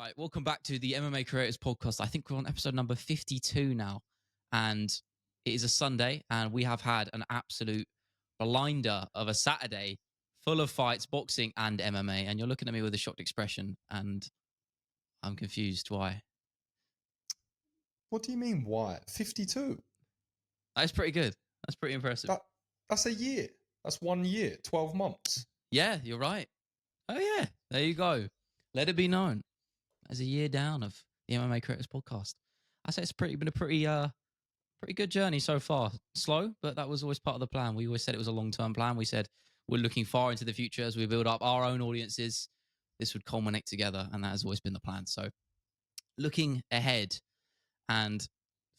Right, welcome back to the MMA Creators Podcast. I think we're on episode number 52 now, and it is a Sunday, and we have had an absolute blinder of a Saturday full of fights, boxing and MMA, and you're looking at me with a shocked expression, and I'm confused. Why? What do you mean, why? 52? That's pretty good. That's pretty impressive. That's a year. That's 1 year, 12 months. Yeah, you're right. Oh, yeah. There you go. Let it be known. As a year down of the MMA Creators Podcast. I say it's been a pretty good journey so far. Slow, but that was always part of the plan. We always said it was a long-term plan. We said we're looking far into the future as we build up our own audiences. This would culminate together, and that has always been the plan. So looking ahead, and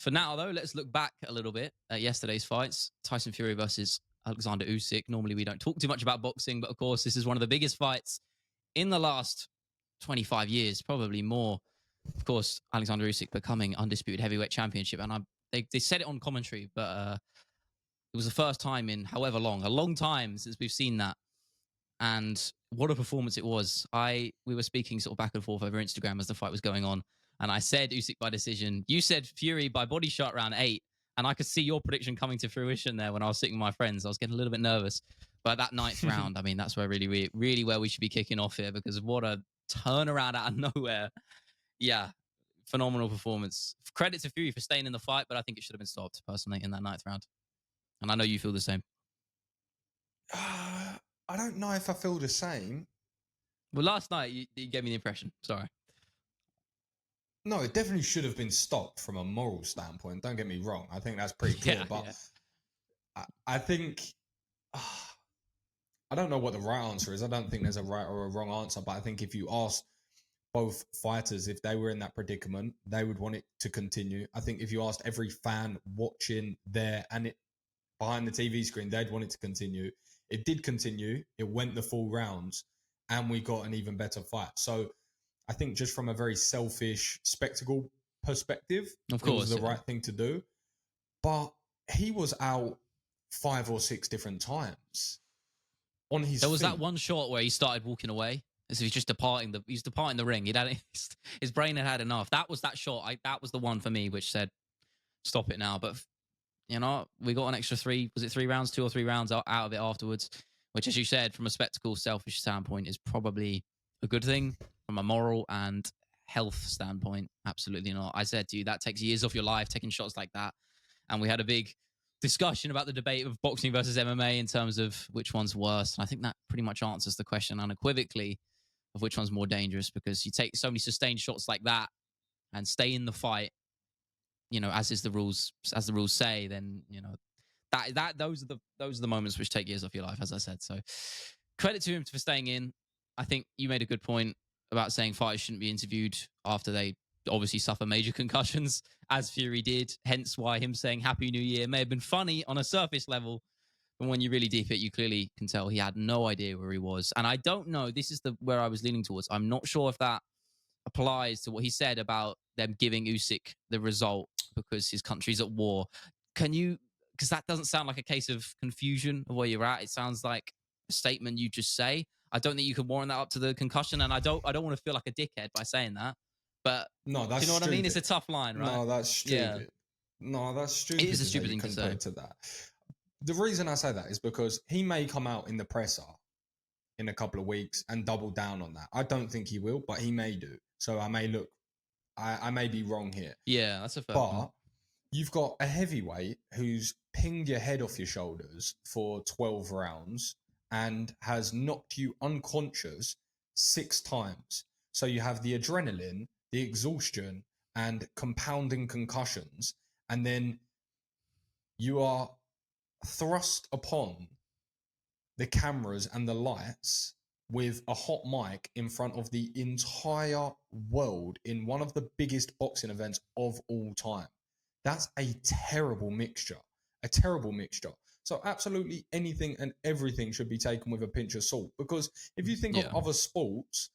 for now, though, let's look back a little bit at yesterday's fights. Tyson Fury versus Alexander Usyk. Normally, we don't talk too much about boxing, but of course, this is one of the biggest fights in the last 25 years, probably more. Of course, Alexander Usyk becoming undisputed heavyweight championship, and they said it on commentary, but it was the first time in however long, a long time since we've seen that. And what a performance it was. We were speaking sort of back and forth over Instagram as the fight was going on, and I said Usyk by decision. You said Fury by body shot round 8, and I could see your prediction coming to fruition there when I was sitting with my friends. I was getting a little bit nervous, but that 9th round, I mean, that's where really where we should be kicking off here, because of what a turnaround out of nowhere. Yeah, phenomenal performance. Credit to Fury for staying in the fight, but I think it should have been stopped, personally, in that 9th round. And I know you feel the same. I don't know if I feel the same. Well, last night, you gave me the impression. Sorry. No, it definitely should have been stopped from a moral standpoint. Don't get me wrong. I think that's pretty clear. I think... I don't know what the right answer is. I don't think there's a right or a wrong answer, but I think if you ask both fighters if they were in that predicament, they would want it to continue. I think if you asked every fan watching there and it behind the TV screen, they'd want it to continue. It did continue. It went the full rounds, and we got an even better fight. So I think just from a very selfish spectacle perspective, of course, it was the right thing to do. But he was out 5 or 6 different times. On his there was feet. That one shot where he started walking away as if he's just departing the ring. His brain had enough. That was that shot. That was the one for me which said, stop it now. But you know, we got an extra 3. Was it 3 rounds, 2 or 3 rounds out of it afterwards? Which, as you said, from a spectacle, selfish standpoint, is probably a good thing. From a moral and health standpoint, absolutely not. I said to you, that takes years off your life, taking shots like that. And we had a big discussion about the debate of boxing versus MMA in terms of which one's worse. And I think that pretty much answers the question unequivocally of which one's more dangerous, because you take so many sustained shots like that and stay in the fight, you know, as the rules say, then, you know, those are the moments which take years off your life, as I said. So credit to him for staying in. I think you made a good point about saying fighters shouldn't be interviewed after they obviously suffer major concussions, as Fury did, hence why him saying Happy New Year may have been funny on a surface level, but when you really deep it, you clearly can tell he had no idea where he was. And I don't know, this is where I was leaning towards. I'm not sure if that applies to what he said about them giving Usyk the result because his country's at war. Because that doesn't sound like a case of confusion of where you're at. It sounds like a statement you just say. I don't think you can warrant that up to the concussion, and I don't want to feel like a dickhead by saying that. But no, that's do you know stupid. what I mean? It's a tough line, right? No, that's stupid. Yeah. No, that's stupid. It is a stupid thing to say. To that. The reason I say that is because he may come out in the presser in a couple of weeks and double down on that. I don't think he will, but he may do. So I may be wrong here. Yeah, that's a fair point. But you've got a heavyweight who's pinged your head off your shoulders for 12 rounds and has knocked you unconscious 6 times. So you have the adrenaline, the exhaustion, and compounding concussions. And then you are thrust upon the cameras and the lights with a hot mic in front of the entire world in one of the biggest boxing events of all time. That's a terrible mixture. So absolutely anything and everything should be taken with a pinch of salt, because if you think of other sports,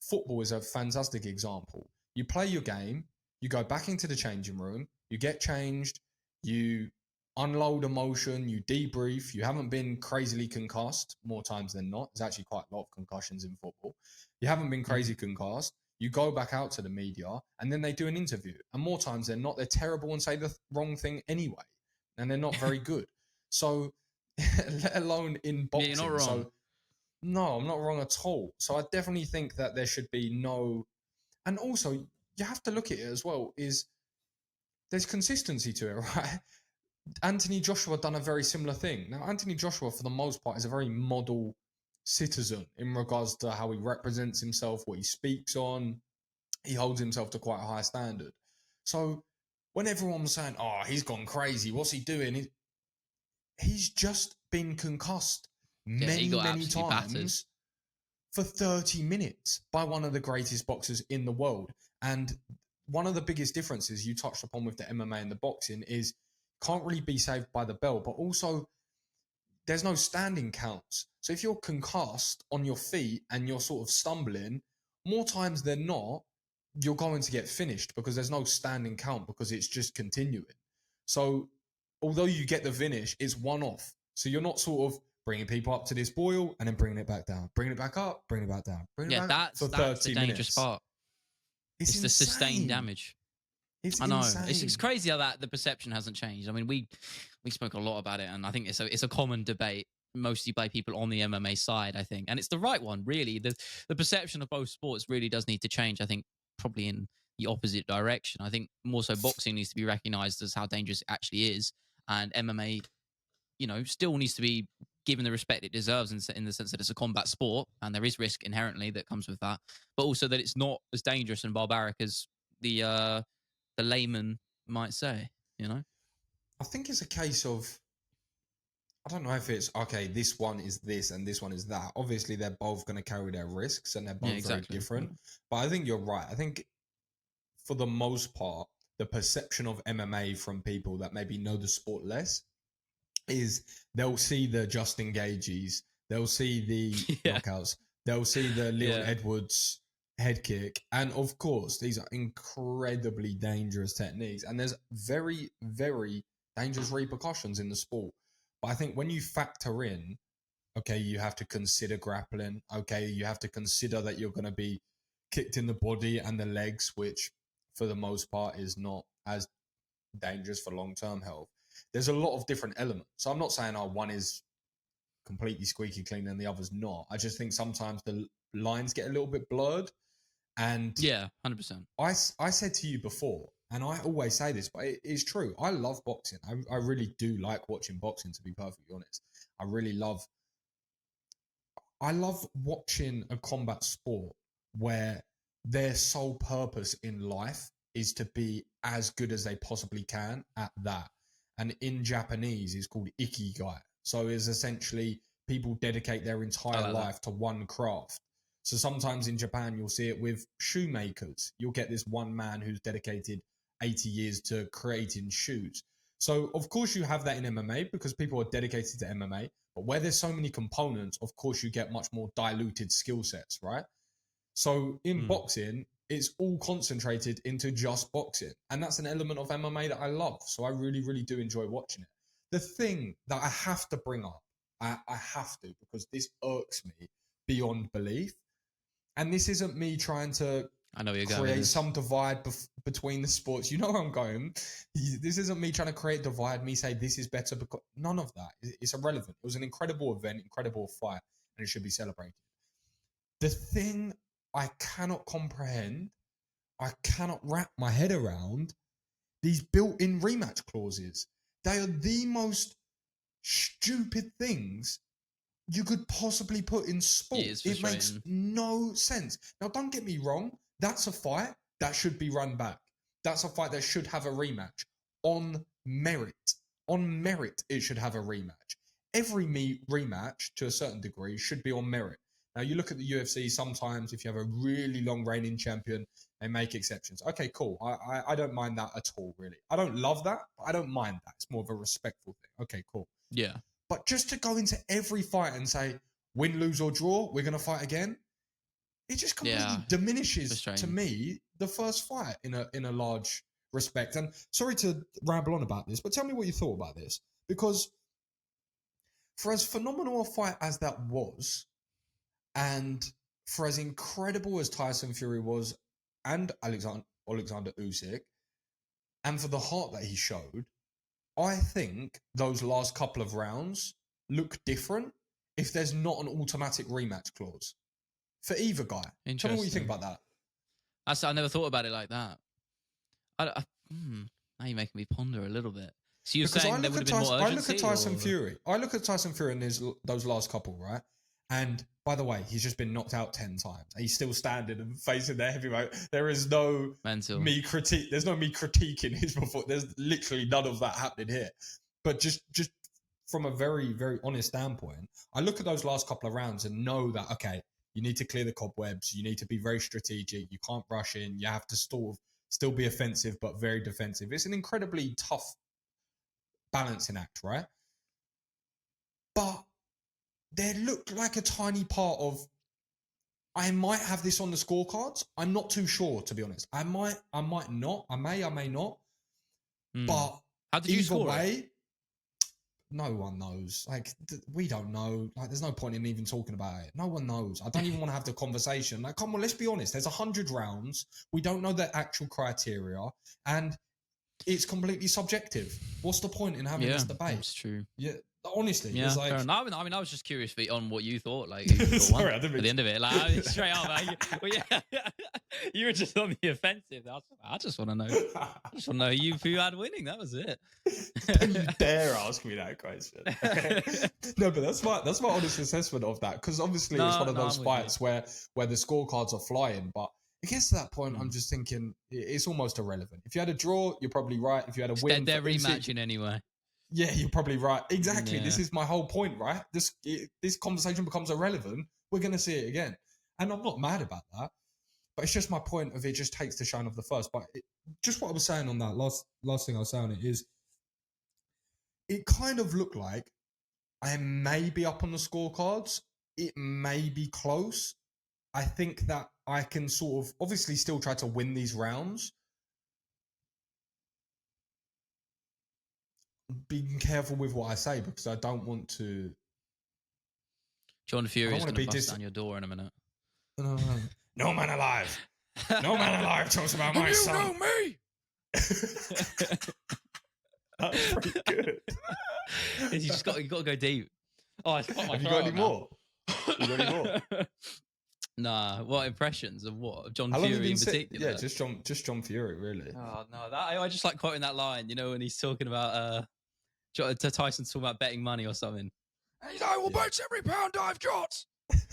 football is a fantastic example. You play your game, you go back into the changing room, you get changed, you unload emotion, you debrief, you haven't been crazily concussed more times than not. There's actually quite a lot of concussions in football. You haven't been crazy concussed. you go back out to the media, and then they do an interview. And more times than not, they're terrible and say the wrong thing anyway. And they're not very good. So, let alone in boxing. Yeah, you're not wrong. So, no, I'm not wrong at all. So I definitely think that there should be no... And also, you have to look at it as well, is there's consistency to it, right? Anthony Joshua done a very similar thing. Now, Anthony Joshua, for the most part, is a very model citizen in regards to how he represents himself, what he speaks on. He holds himself to quite a high standard. So when everyone was saying, oh, he's gone crazy, what's he doing? He's just been concussed many times battered for 30 minutes by one of the greatest boxers in the world. And one of the biggest differences you touched upon with the MMA and the boxing is can't really be saved by the bell, but also there's no standing counts. So if you're concussed on your feet and you're sort of stumbling, more times than not, you're going to get finished because there's no standing count because it's just continuing. So although you get the finish, it's one off. So you're not sort of bringing people up to this boil and then bringing it back down, bringing it back up, bringing it back down, bringing it back for 30 minutes. That's the dangerous part. It's the sustained damage. I know. It's crazy how the perception hasn't changed. I mean, we spoke a lot about it, and I think it's a common debate, mostly by people on the MMA side, I think. And it's the right one, really. The perception of both sports really does need to change, I think, probably in the opposite direction. I think more so boxing needs to be recognized as how dangerous it actually is, and MMA, still needs to be given the respect it deserves in the sense that it's a combat sport, and there is risk inherently that comes with that, but also that it's not as dangerous and barbaric as the layman might say, I think it's a case of, I don't know if it's, okay, this one is this and this one is that. Obviously, they're both going to carry their risks and they're both very different. But I think you're right. I think for the most part, the perception of MMA from people that maybe know the sport less is they'll see the Justin Gaethjes, they'll see the knockouts, they'll see the Leon Edwards head kick, and of course these are incredibly dangerous techniques, and there's very, very dangerous repercussions in the sport. But I think when you factor in, okay, you have to consider grappling, okay, you have to consider that you're going to be kicked in the body and the legs, which for the most part is not as dangerous for long-term health. There's a lot of different elements. So I'm not saying one is completely squeaky clean and the other's not. I just think sometimes the lines get a little bit blurred. And 100%. I said to you before, and I always say this, but it is true. I love boxing. I really do like watching boxing, to be perfectly honest. I love watching a combat sport where their sole purpose in life is to be as good as they possibly can at that. And in Japanese, it's called ikigai. So it's essentially people dedicate their entire life to one craft. So sometimes in Japan, you'll see it with shoemakers. You'll get this one man who's dedicated 80 years to creating shoes. So of course you have that in MMA because people are dedicated to MMA. But where there's so many components, of course you get much more diluted skill sets, right? So in boxing, it's all concentrated into just boxing. And that's an element of MMA that I love. So I really, really do enjoy watching it. The thing that I have to bring up, I have to, because this irks me beyond belief. And this isn't me trying to create some divide between the sports. You know where I'm going. This isn't me trying to create divide, me say this is better, because none of that. It's irrelevant. It was an incredible event, incredible fight, and it should be celebrated. The thing I cannot comprehend, I cannot wrap my head around, these built-in rematch clauses. They are the most stupid things you could possibly put in sport. It makes no sense. Now, don't get me wrong. That's a fight that should be run back. That's a fight that should have a rematch on merit. On merit, it should have a rematch. Every rematch, to a certain degree, should be on merit. Now, you look at the UFC, sometimes if you have a really long reigning champion, they make exceptions. Okay, cool. I don't mind that at all, really. I don't love that, but I don't mind that. It's more of a respectful thing. Okay, cool. Yeah. But just to go into every fight and say, win, lose, or draw, we're going to fight again, it just completely diminishes, to me, the first fight in a large respect. And sorry to ramble on about this, but tell me what you thought about this. Because for as phenomenal a fight as that was, and for as incredible as Tyson Fury was and Alexander Usyk, and for the heart that he showed, I think those last couple of rounds look different if there's not an automatic rematch clause for either guy. Tell me what you think about that. I never thought about it like that. Now you're making me ponder a little bit. So you're saying there would have been more urgency? I look at Tyson Fury in those last couple, right? And by the way, he's just been knocked out 10 times. He's still standing and facing the heavyweight. There is no Mental. There's no me critiquing his performance. There's literally none of that happening here. But just from a very, very honest standpoint, I look at those last couple of rounds and know that, okay, you need to clear the cobwebs. You need to be very strategic. You can't rush in. You have to still be offensive, but very defensive. It's an incredibly tough balancing act, right? But there looked like a tiny part of, I might have this on the scorecards. I'm not too sure, to be honest. I might not. I may not. But how did you score way, it? No one knows. Like, we don't know. Like, there's no point in even talking about it. No one knows. I don't even want to have the conversation. Like, come on, let's be honest. There's 100 rounds. We don't know the actual criteria. And it's completely subjective. What's the point in having this debate? That's true. Yeah, honestly. Yeah, it's like, I mean, I was just curious on what you thought. Like, who you thought sorry, won at the end of it. Like, straight up, you were just on the offensive. I just want to know. I just want to know who had winning. That was it. Don't you dare ask me that question. No, but that's my honest assessment of that, because obviously it's one of those fights where the scorecards are flying, but it gets to that point, I'm just thinking it's almost irrelevant. If you had a draw, you're probably right. If you had a win, they're rematching anyway. Yeah, you're probably right. Exactly. Yeah. This is my whole point, right? This conversation becomes irrelevant. We're going to see it again. And I'm not mad about that. But it's just my point of it just takes the shine of the first. But just what I was saying on that, last thing I was saying it is, it kind of looked like I may be up on the scorecards. It may be close. I think that I can sort of obviously still try to win these rounds. Being careful with what I say, because I don't want to. John Fury is going to bust down your door in a minute. No man alive. No man alive talks about my son. You know me. That's pretty good. You got to go deep. Oh, have you got any more? You got any more? Nah. What impressions of what? Of John Fury in particular? Yeah, just John Fury, really. Oh no, I just like quoting that line. You know, when he's talking about Tyson's talking about betting money or something. And I will bet every pound I've got.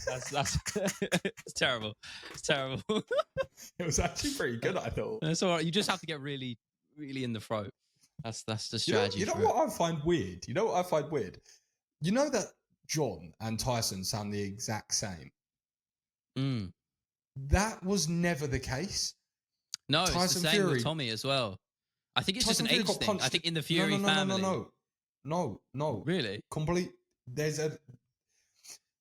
That's it's terrible. It's terrible. It was actually pretty good, I thought. It's all right. You just have to get really, really in the throat. That's the strategy. You know what I find weird? You know that John and Tyson sound the exact same. That was never the case. No, Tyson it's the same Fury, with Tommy as well. I think it's Tyson just an age thing. I think in the Fury family. No. Really?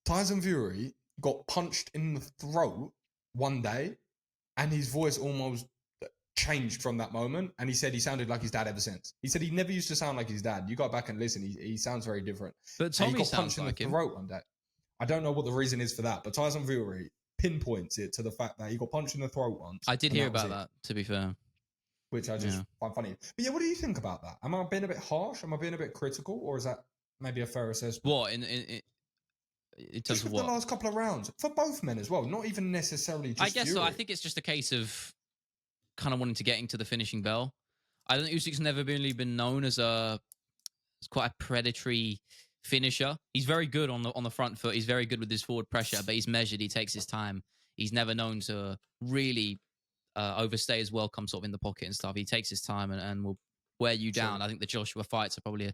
Tyson Fury got punched in the throat one day, and his voice almost changed from that moment. And he said he sounded like his dad ever since. He said he never used to sound like his dad. You go back and listen. He sounds very different. But Tommy got punched in the throat one day. I don't know what the reason is for that, but Tyson Fury pinpoints it to the fact that he got punched in the throat once. I did hear about that, to be fair. Which I just find funny. But yeah, what do you think about that? Am I being a bit harsh? Am I being a bit critical? Or is that maybe a fair assessment? What? In terms of what? The last couple of rounds. For both men as well. Not even necessarily just I guess Fury. So. I think it's just a case of kind of wanting to get into the finishing bell. I don't think Usyk's never really been known as quite a predatory finisher. He's very good on the front foot. He's very good with his forward pressure, but he's measured. He takes his time. He's never known to really overstay his welcome sort of in the pocket and stuff. He takes his time and will wear you down. I think the Joshua fights are probably a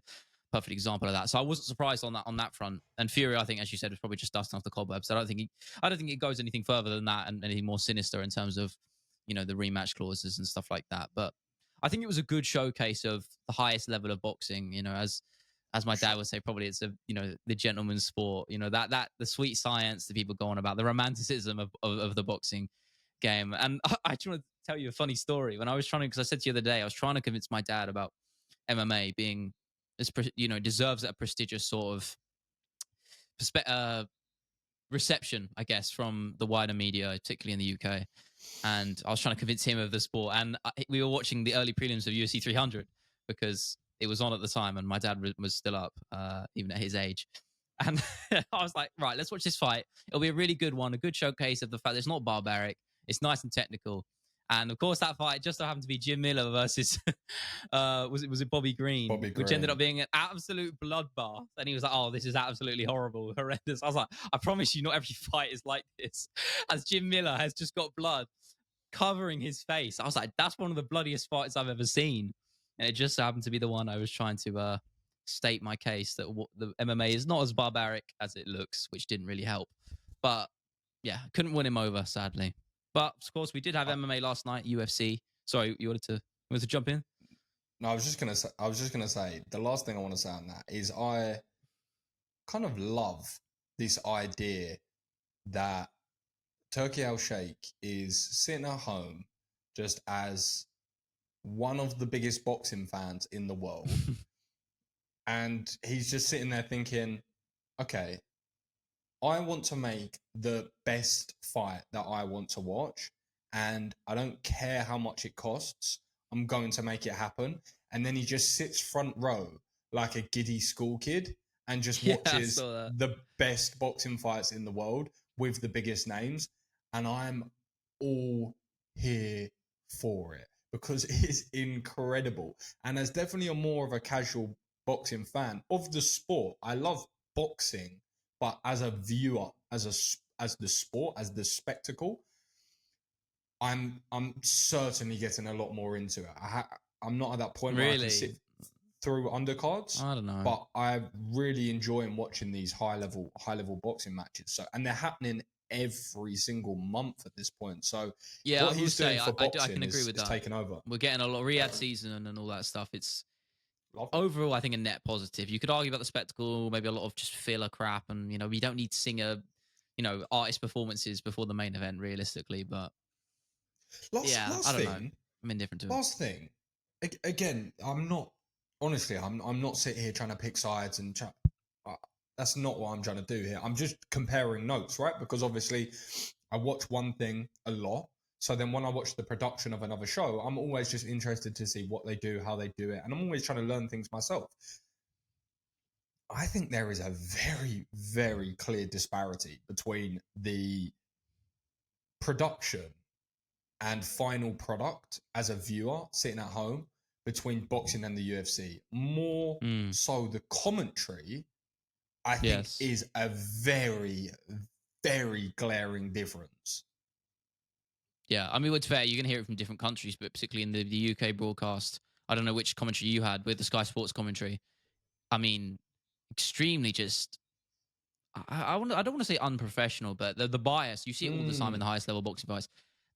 perfect example of that. So I wasn't surprised on that front. And Fury, I think, as you said, was probably just dusting off the cobwebs. I don't think it goes anything further than that and anything more sinister in terms of, the rematch clauses and stuff like that. But I think it was a good showcase of the highest level of boxing. As my dad would say, probably it's the gentleman's sport. That the sweet science that people go on about, the romanticism of the boxing game. And I just want to tell you a funny story. When I was because I said to you the other day, I was trying to convince my dad about MMA being, deserves a prestigious sort of reception, I guess, from the wider media, particularly in the UK. and I was trying to convince him of the sport. And we were watching the early prelims of UFC 300 because it was on at the time, and my dad was still up, even at his age. And I was like, right, let's watch this fight. It'll be a really good one, a good showcase of the fact that it's not barbaric, it's nice and technical. And of course, that fight just so happened to be Jim Miller versus was it Bobby Green, Bobby which ended Green. up being an absolute bloodbath. And he was like, "Oh, this is absolutely horrible, horrendous." I was like, "I promise you, not every fight is like this." As Jim Miller has just got blood covering his face, I was like, "That's one of the bloodiest fights I've ever seen." And it just happened to be the one I was trying to state my case that the MMA is not as barbaric as it looks, which didn't really help. But yeah, couldn't win him over, sadly. But of course, we did have MMA last night, UFC. Sorry, you wanted to jump in? No, I was just gonna say the last thing I want to say on that is I kind of love this idea that Turkey Al-Sheikh is sitting at home just as one of the biggest boxing fans in the world. And he's just sitting there thinking, okay, I want to make the best fight that I want to watch, and I don't care how much it costs. I'm going to make it happen. And then he just sits front row like a giddy school kid and just Yeah, I watches saw that. the best boxing fights in the world with the biggest names. And I'm all here for it because it's incredible. And as definitely more of a casual boxing fan of the sport, I love boxing, but as a viewer, as the sport, as the spectacle, I'm certainly getting a lot more into it. I'm not at that point where I can sit Really? through undercards, I don't know. but I'm really enjoying watching these high level boxing matches. So, and they're happening every single month at this point. So Yeah, I what will he's doing say, for I boxing can agree is with that. taken over. We're getting a lot of Riyadh season and all that stuff. It's Love it. overall, I think, a net positive. You could argue about the spectacle, maybe a lot of just filler crap, and we don't need singer, artist performances before the main event, realistically. But yeah, I Last don't know. thing, I'm indifferent to it. last thing. Again, I'm not honestly. I'm not sitting here trying to pick sides and that's not what I'm trying to do here. I'm just comparing notes, right? Because obviously, I watch one thing a lot. So then when I watch the production of another show, I'm always just interested to see what they do, how they do it, and I'm always trying to learn things myself. I think there is a very, very clear disparity between the production and final product as a viewer sitting at home between boxing and the UFC. More so the commentary, I think, Yes. is a very, very glaring difference. Yeah, I mean, it's fair. You're going to hear it from different countries, but particularly in the UK broadcast, I don't know which commentary you had with the Sky Sports commentary. I mean, extremely just. I don't want to say unprofessional, but the bias, you see it all the time in the highest level boxing fights.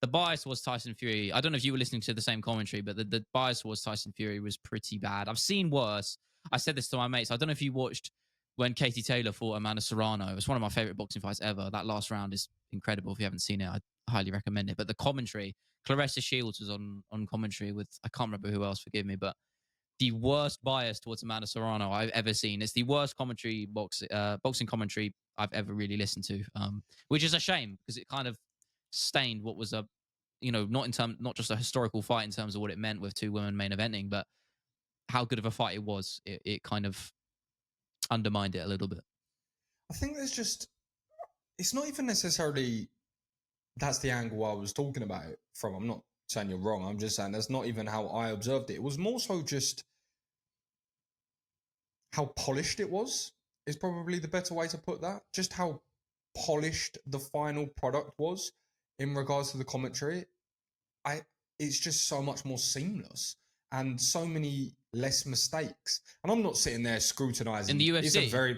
The bias was Tyson Fury. I don't know if you were listening to the same commentary, but the bias was Tyson Fury was pretty bad. I've seen worse. I said this to my mates. I don't know if you watched when Katie Taylor fought Amanda Serrano. It was one of my favorite boxing fights ever. That last round is incredible. If you haven't seen it, I highly recommend it. But the commentary, Clarissa Shields was on commentary with, I can't remember who else, forgive me, but the worst bias towards Amanda Serrano I've ever seen. It's the worst boxing commentary I've ever really listened to, which is a shame because it kind of stained what was not just a historical fight in terms of what it meant with two women main eventing, but how good of a fight it was. It kind of undermined it a little bit. I think it's not even necessarily that's the angle I was talking about it from. I'm not saying you're wrong. I'm just saying that's not even how I observed it. It was more so just how polished it was, is probably the better way to put that. Just how polished the final product was in regards to the commentary. It's just so much more seamless and so many less mistakes. And I'm not sitting there scrutinizing. In the UFC? It's a very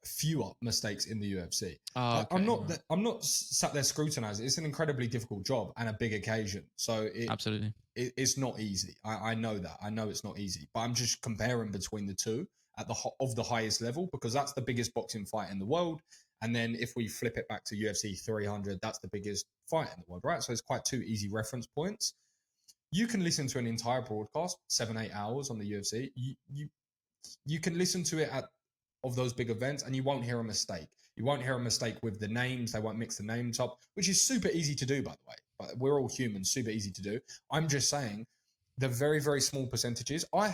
fewer mistakes in the UFC. Oh, okay, I'm not sat there scrutinizing. It's an incredibly difficult job and a big occasion. So absolutely, it's not easy. I know that. I know it's not easy. But I'm just comparing between the two at the highest level because that's the biggest boxing fight in the world. And then if we flip it back to UFC 300, that's the biggest fight in the world, right? So it's quite two easy reference points. You can listen to an entire broadcast, 7-8 hours on the UFC. You can listen to it of those big events and you won't hear a mistake. You won't hear a mistake with the names. They won't mix the names up, which is super easy to do, by the way. But we're all humans, super easy to do. I'm just saying the very, very small percentages. I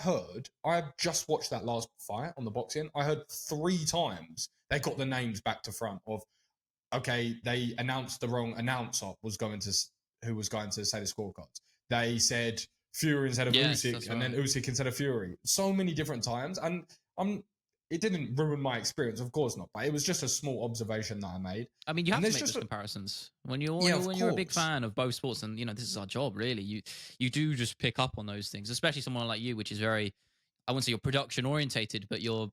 just watched that last fight on the boxing. I heard 3 times they got the names back to front of, okay, they announced the wrong announcer who was going to say the scorecards. They said Fury instead of Usyk, and then Usyk instead of Fury. So many different times, and it didn't ruin my experience, of course not. But it was just a small observation that I made. I mean, you have to make those comparisons when you're a big fan of both sports, and this is our job, really. You do just pick up on those things, especially someone like you, which is very, I wouldn't say you're production orientated, but you're,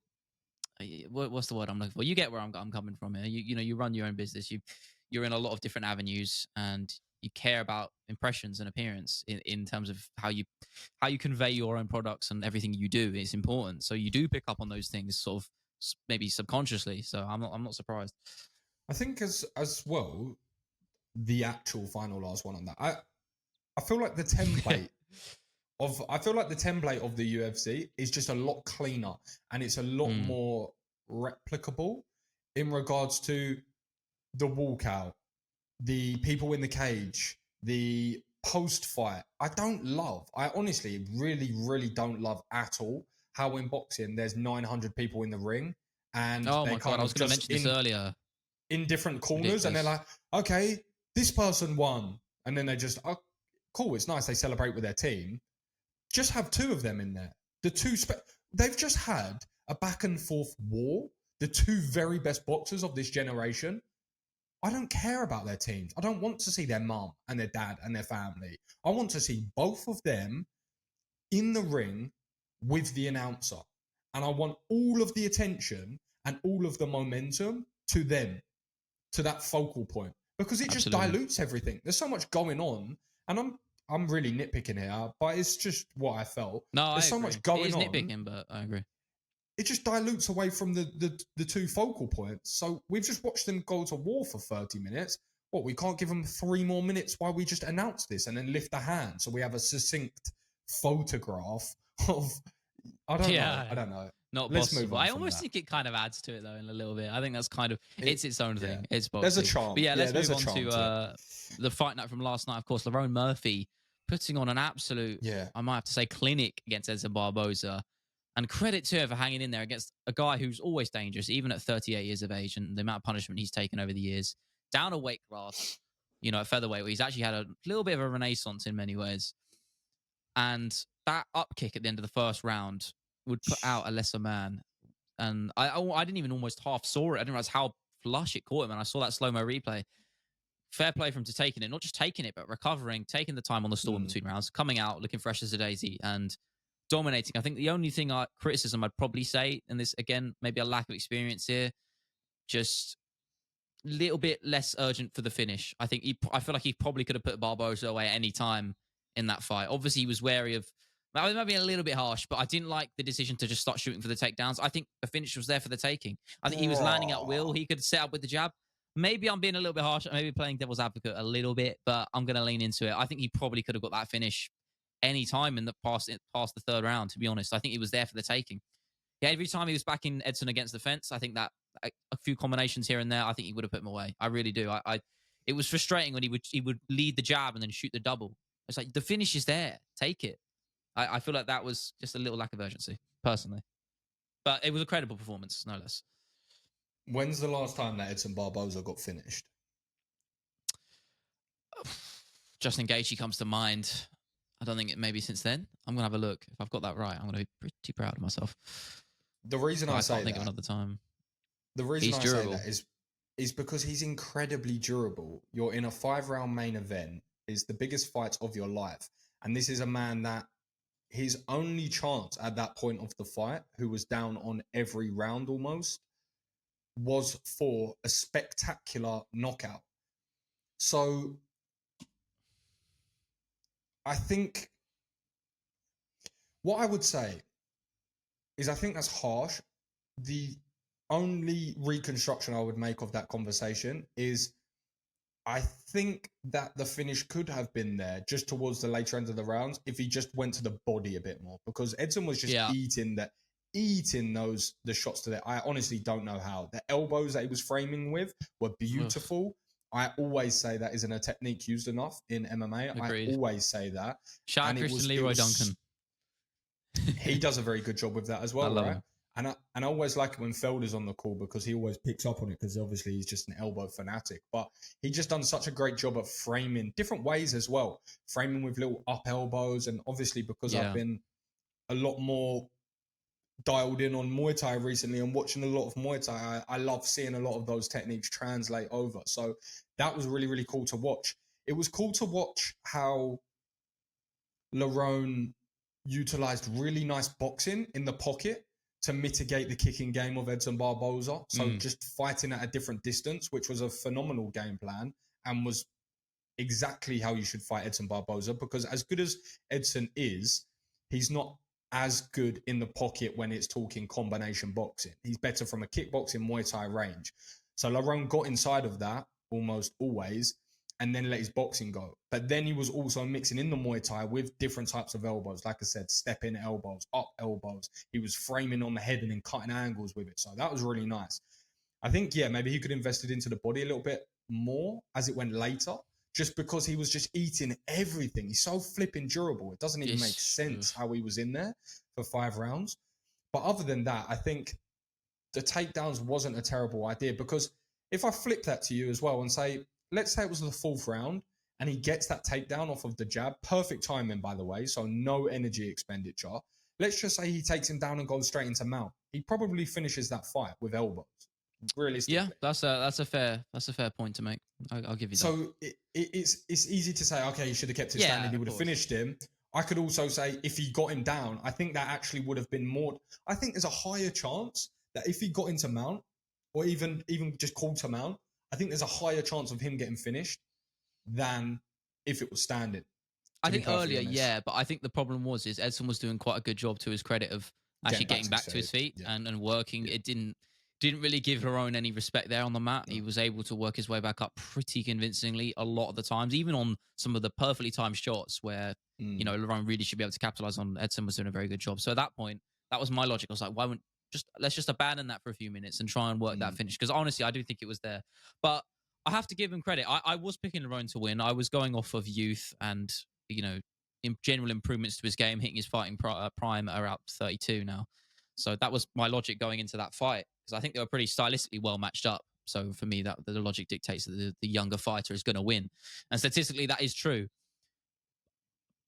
what's the word I'm looking for? You get where I'm coming from here. You run your own business. You're in a lot of different avenues, and you care about impressions and appearance in terms of how you convey your own products and everything you do. It's important, so you do pick up on those things, sort of maybe subconsciously. So I'm not surprised. I think as well, the actual final last one on that. I feel like the template of the UFC is just a lot cleaner, and it's a lot more replicable in regards to the walkout, the people in the cage, the post-fight. I honestly really, really don't love at all how in boxing there's 900 people in the ring, and oh my god, I was going to mention this earlier, in different corners, and they're like, okay, this person won, and then they just, oh, cool, it's nice, they celebrate with their team. Just have 2 of them in there. They've just had a back and forth war. The 2 very best boxers of this generation. I don't care about their teams. I don't want to see their mum and their dad and their family. I want to see both of them in the ring with the announcer. And I want all of the attention and all of the momentum to them, to that focal point. Because it just dilutes everything. There's so much going on. And I'm really nitpicking here, but it's just what I felt. No, there's so much going on. It is nitpicking, but I agree. It just dilutes away from the 2 focal points. So we've just watched them go to war for 30 minutes. What, we can't give them 3 more minutes while we just announce this and then lift the hand so we have a succinct photograph of, I don't know. Not Let's possible. move on. I almost think it kind of adds to it though in a little bit. I think that's kind of it's its own thing. It's boxing. There's a charm. But let's move on to the fight night from last night. Of course, Lerone Murphy putting on an absolute, I might have to say, clinic against Edson Barboza. And credit to her for hanging in there against a guy who's always dangerous, even at 38 years of age, and the amount of punishment he's taken over the years. Down a weight class, at featherweight, where he's actually had a little bit of a renaissance in many ways. And that up kick at the end of the first round would put out a lesser man. And I didn't even almost half saw it. I didn't realize how flush it caught him. And I saw that slow-mo replay. Fair play for him to taking it, not just taking it, but recovering, taking the time on the stall in between rounds, coming out, looking fresh as a daisy, and dominating. I think the only criticism I'd probably say, and this again, maybe a lack of experience here, just a little bit less urgent for the finish. I feel like he probably could have put Barboza away at any time in that fight. Obviously, he was wary of. That might be a little bit harsh, but I didn't like the decision to just start shooting for the takedowns. I think the finish was there for the taking. I think he was landing at will. He could set up with the jab. Maybe I'm being a little bit harsh, maybe playing devil's advocate a little bit, but I'm going to lean into it. I think he probably could have got that finish any time in the past the 3rd round, to be honest. I think he was there for the taking. Yeah, every time he was backing Edson against the fence, I think that a few combinations here and there, I think he would have put him away. I really do. It was frustrating when he would lead the jab and then shoot the double. It's like, the finish is there. Take it. I feel like that was just a little lack of urgency, personally. But it was a credible performance, no less. When's the last time that Edson Barboza got finished? Justin Gaethje comes to mind. I don't think it may be since then. I'm going to have a look. If I've got that right, I'm going to be pretty proud of myself. The reason I say can't think of another time. The reason I say that is because he's incredibly durable. You're in a 5-round main event. It's the biggest fight of your life. And this is a man that his only chance at that point of the fight, who was down on every round almost, was for a spectacular knockout. So I think what I would say is I think that's harsh. The only reconstruction I would make of that conversation is I think that the finish could have been there just towards the later end of the rounds if he just went to the body a bit more, because Edson was just eating eating the shots to I honestly don't know how. The elbows that he was framing with were beautiful. I always say that isn't a technique used enough in MMA. Agreed. I always say that. Shout out Christian Leroy Duncan. He does a very good job with that as well, right? And I always like it when Felder's on the call because he always picks up on it because obviously he's just an elbow fanatic. But he just done such a great job at framing different ways as well. Framing with little up elbows. And obviously because I've been a lot more dialed in on Muay Thai recently and watching a lot of Muay Thai, I love seeing a lot of those techniques translate over. So that was really, really cool to watch. It was cool to watch how Lerone utilized really nice boxing in the pocket to mitigate the kicking game of Edson Barboza. So just fighting at a different distance, which was a phenomenal game plan and was exactly how you should fight Edson Barboza, because as good as Edson is, he's not as good in the pocket when it's talking combination boxing. He's better from a kickboxing Muay Thai range. So Lerone got inside of that almost always and then let his boxing go. But then he was also mixing in the Muay Thai with different types of elbows. Like I said, step-in elbows, up elbows. He was framing on the head and then cutting angles with it. So that was really nice. I think, maybe he could have invested into the body a little bit more as it went later, just because he was just eating everything. He's so flipping durable. It doesn't even make sense how he was in there for 5 rounds. But other than that, I think the takedowns wasn't a terrible idea, because if I flip that to you as well and say, let's say it was the 4th round and he gets that takedown off of the jab. Perfect timing, by the way, so no energy expenditure. Let's just say he takes him down and goes straight into mount. He probably finishes that fight with elbows, realistically. Yeah, that's a fair point to make. I'll give you that. So it's easy to say, okay, he should have kept it standing. He would have finished him. I could also say if he got him down, I think that actually would have been more. I think there's a higher chance that if he got into mount or even just called to mount, I think there's a higher chance of him getting finished than if it was standing. I think earlier, but I think the problem is Edson was doing quite a good job, to his credit, of actually getting back to his feet and working. It didn't really give Lerone any respect there on the mat. He was able to work his way back up pretty convincingly a lot of the times, even on some of the perfectly timed shots where Lerone really should be able to capitalize on. Edson was doing a very good job. So at that point, that was my logic. I was like, why wouldn't let's just abandon that for a few minutes and try and work that finish? Because honestly, I do think it was there. But I have to give him credit. I was picking Lerone to win. I was going off of youth and, in general improvements to his game, hitting his fighting prime at around 32 now. So that was my logic going into that fight, because I think they were pretty stylistically well matched up. So for me, that the logic dictates that the younger fighter is going to win. And statistically, that is true.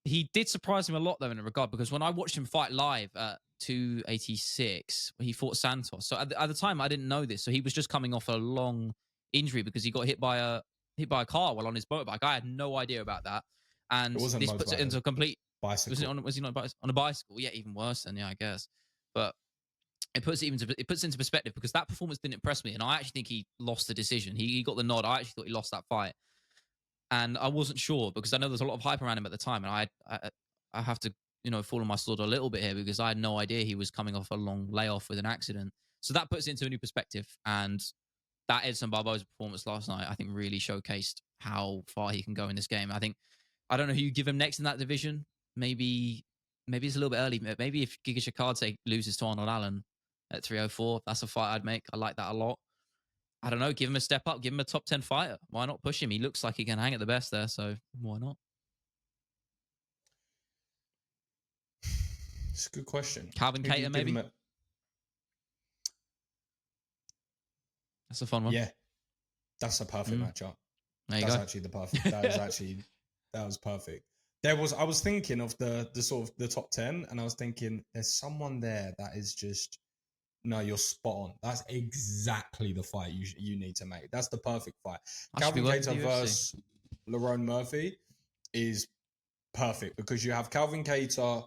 He did surprise him a lot, though, in a regard, because when I watched him fight live at 286, he fought Santos. So at the time, I didn't know this. So he was just coming off a long injury because he got hit by a car while on his motorbike. I had no idea about that, and this puts it into a complete bicycle. Was he not on a bicycle? Yeah, even worse than I guess. But it puts it into perspective, because that performance didn't impress me, and I actually think he lost the decision. He got the nod. I actually thought he lost that fight. And I wasn't sure, because I know there's a lot of hype around him at the time, and I have to fall on my sword a little bit here, because I had no idea he was coming off a long layoff with an accident. So that puts it into a new perspective, and that Edson Barboza performance last night, I think, really showcased how far he can go in this game. I don't know who you give him next in that division. Maybe it's a little bit early. Maybe if Giga Chikadze loses to Arnold Allen at 304, that's a fight I'd make. I like that a lot. I don't know, give him a step up, give him a top 10 fighter. Why not push him? He looks like he can hang at the best there, so why not? It's a good question. Calvin Kattar, maybe? That's a fun one. Yeah, that's a perfect matchup. There you that's go. Actually the perfect. That was perfect. I was thinking of the sort of the top 10, and I was thinking there's someone there that is just, no, you're spot on. That's exactly the fight you need to make. That's the perfect fight. Calvin Kattar versus Lerone Murphy is perfect, because you have Calvin Kattar,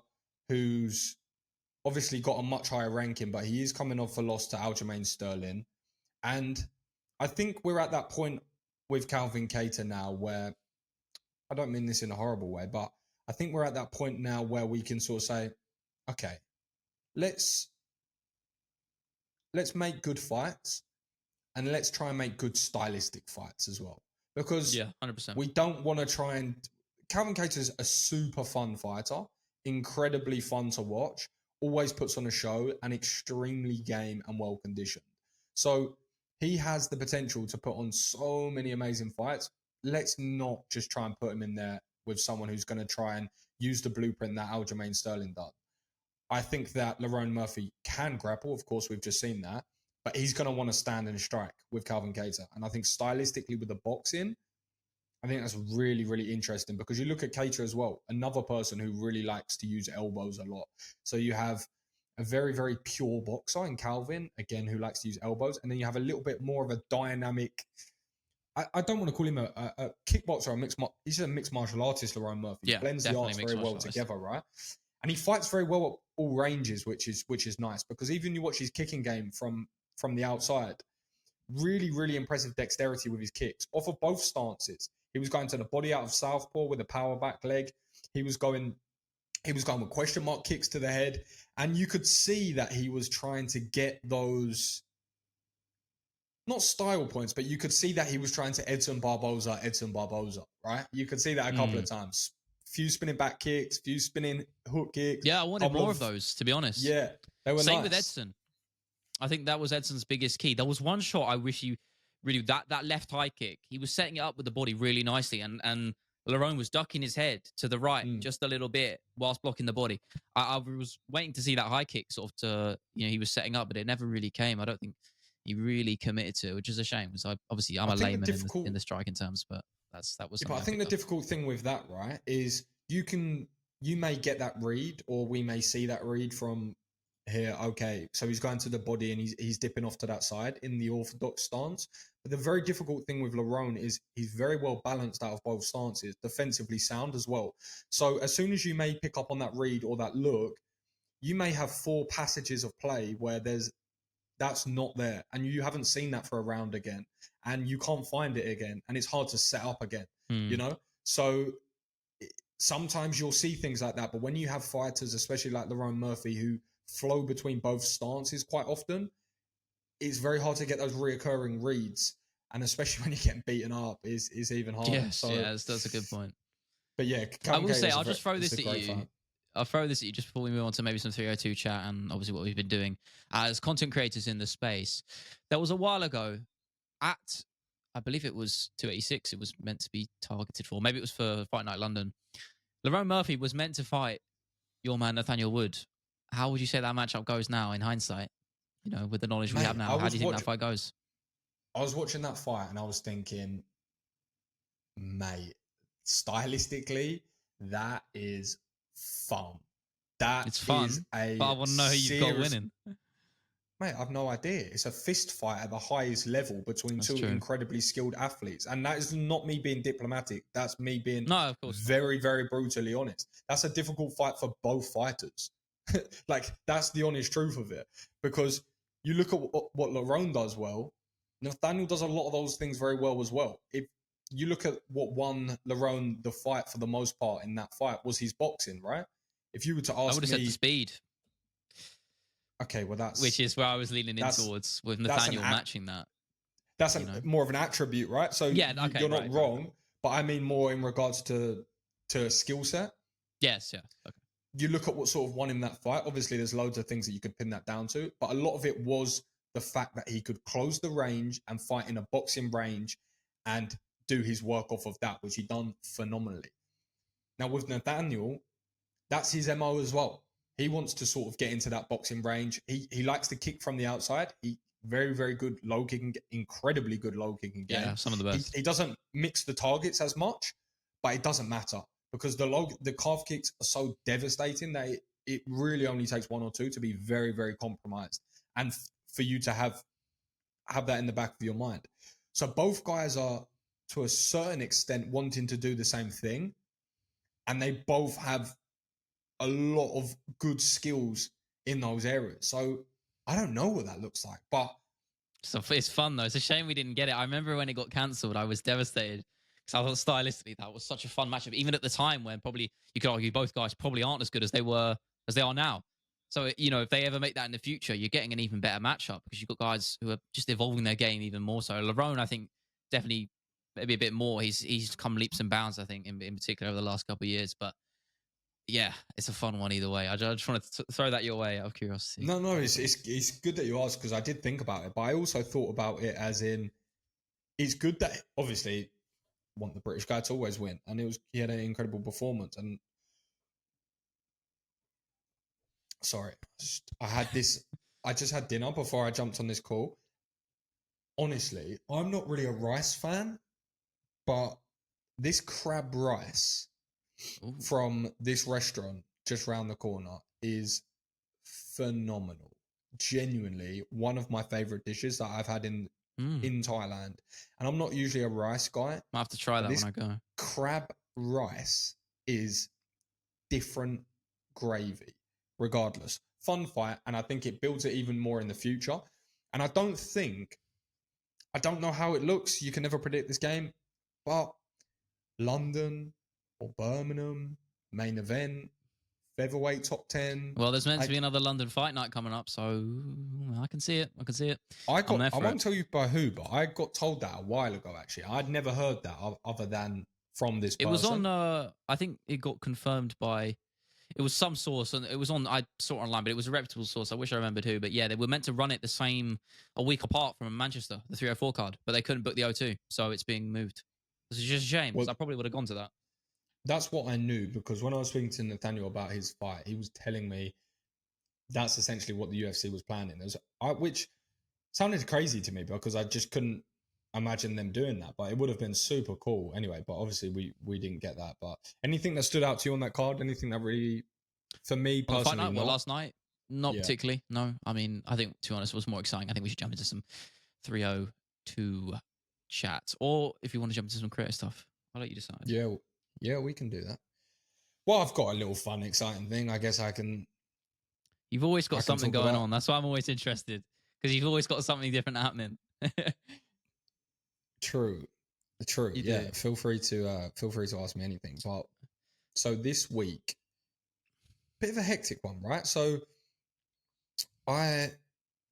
who's obviously got a much higher ranking, but he is coming off a loss to Aljamain Sterling. And I think we're at that point with Calvin Kattar now where, I don't mean this in a horrible way, but I think we're at that point now where we can sort of say, okay, let's make good fights, and let's try and make good stylistic fights as well. Because 100%. We don't want to try and... Calvin Kattar is a super fun fighter, incredibly fun to watch. always puts on a show and extremely game and well conditioned. So he has the potential to put on so many amazing fights. Let's not just try and put him in there with someone who's going to try and use the blueprint that Aljamain Sterling done. I think that Lerone Murphy can grapple. Of course, we've just seen that. But he's going to want to stand and strike with Calvin Kattar. And I think stylistically with the boxing, I think that's really, really interesting because you look at Kattar as well, another person who really likes to use elbows a lot. So you have a very, very pure boxer in Calvin, again, who likes to use elbows. And then you have a little bit more of a dynamic, I don't want to call him a kickboxer, he's a mixed martial artist, Lerone Murphy. He blends the arts very well together, right? And he fights very well at all ranges, which is nice because even you watch his kicking game from the outside, really, really impressive dexterity with his kicks off of both stances. He was going to the body out of southpaw with a power back leg. He was going with question mark kicks to the head. And you could see that he was trying to get those, not style points, but you could see that he was trying to Edson Barboza, right? You could see that a couple of times. Few spinning back kicks, few spinning hook kicks. Yeah, I wanted more of those, to be honest. Yeah, they were Same with Edson. I think that was Edson's biggest key. There was one shot I wish he really, that left high kick, he was setting it up with the body really nicely, and Lerone was ducking his head to the right just a little bit whilst blocking the body. I was waiting to see that high kick sort of to, he was setting up, but it never really came. I don't think he really committed to it, which is a shame because I'm a layman in the striking terms, but that was something. But I think the difficult thing with that, right, is you may get that read, or we may see that read from here. Okay, so he's going to the body and he's dipping off to that side in the orthodox stance. But the very difficult thing with Lerone is he's very well balanced out of both stances, defensively sound as well. So as soon as you may pick up on that read or that look, you may have 4 passages of play where that's not there, and you haven't seen that for a round again, and you can't find it again, and it's hard to set up again, So sometimes you'll see things like that, but when you have fighters, especially like Lerone Murphy, who flow between both stances quite often, it's very hard to get those reoccurring reads, and especially when you're getting beaten up, is even harder. Yes, that's a good point. But yeah, I will say, I'll just throw this at you. I'll throw this at you just before we move on to maybe some 302 chat and obviously what we've been doing as content creators in the space. There was a while ago at, I believe it was 286, it was meant to be targeted for. Maybe it was for Fight Night London. Lerone Murphy was meant to fight your man Nathaniel Wood. How would you say that matchup goes now in hindsight? With the knowledge we have now, how do you think that fight goes? I was watching that fight and I was thinking, mate, stylistically, that is fun. It's fun, but I want to know who you've got winning. Mate, I've no idea. It's a fist fight at the highest level between two incredibly skilled athletes. And that is not me being diplomatic. That's me being very, very brutally honest. That's a difficult fight for both fighters. Like, that's the honest truth of it. Because you look at what Lerone does well, Nathaniel does a lot of those things very well as well. If you look at what won Lerone the fight for the most part in that fight was his boxing, right? If you were to ask me... I would have said the speed. Okay, well that's... Which is where I was leaning in towards, with Nathaniel matching that. That's more of an attribute, right? So you're not wrong, but I mean more in regards to skill set. Yes, yeah. Okay. You look at what sort of won him that fight. Obviously, there's loads of things that you could pin that down to, but a lot of it was the fact that he could close the range and fight in a boxing range and do his work off of that, which he done phenomenally. Now, with Nathaniel, that's his MO as well. He wants to sort of get into that boxing range. He likes to kick from the outside. He very, very good low kicking, incredibly good low kicking game. Yeah, some of the best. He doesn't mix the targets as much, but it doesn't matter because the calf kicks are so devastating that it really only takes 1 or 2 to be very, very compromised, and for you to have that in the back of your mind. So both guys are, to a certain extent, wanting to do the same thing, and they both have a lot of good skills in those areas. So I don't know what that looks like, but... So it's fun, though. It's a shame we didn't get it. I remember when it got cancelled, I was devastated because I thought stylistically that was such a fun matchup, even at the time when probably you could argue both guys probably aren't as good as they are now. So, if they ever make that in the future, you're getting an even better matchup because you've got guys who are just evolving their game even more. So Lerone, I think, definitely maybe a bit more. He's come leaps and bounds, I think, in particular over the last couple of years. But yeah, it's a fun one either way. I just wanted to throw that your way out of curiosity. No, it's good that you asked because I did think about it, but I also thought about it as in it's good that obviously want the British guy to always win, and he had an incredible performance. And sorry, I just had dinner before I jumped on this call. Honestly, I'm not really a rice fan, but this crab rice from this restaurant just round the corner is phenomenal. Genuinely one of my favorite dishes that I've had in Thailand. And I'm not usually a rice guy. I have to try that when I go. Crab rice is different gravy, regardless. Fun fight, and I think it builds it even more in the future. And I don't know how it looks. You can never predict this game, but London or Birmingham, main event, featherweight top 10. Well, there's meant to be another London fight night coming up, so I can see it. I won't tell you by who, but I got told that a while ago, actually. I'd never heard that other than from this person. It was on, I think it got confirmed by, it was some source, and it was on, I saw it online, but it was a reputable source. I wish I remembered who, but yeah, they were meant to run it a week apart from Manchester, the 304 card, but they couldn't book the O2, so it's being moved. It's just a shame, because I probably would have gone to that. That's what I knew, because when I was speaking to Nathaniel about his fight, he was telling me that's essentially what the UFC was planning. Which sounded crazy to me, because I just couldn't imagine them doing that, but it would have been super cool anyway. But obviously we didn't get that. But anything that stood out to you on that card? Anything that really, for me personally, last night, not particularly. No, I mean, I think, to be honest, it was more exciting. I think we should jump into some 302 chat, or if you want to jump into some creative stuff, I'll let you decide. Yeah, we can do that. Well, I've got a little fun, exciting thing. I guess I can. You've always got something going on. That's why I'm always interested, because you've always got something different happening. True. Yeah, feel free to ask me anything. So this week, bit of a hectic one, right? So I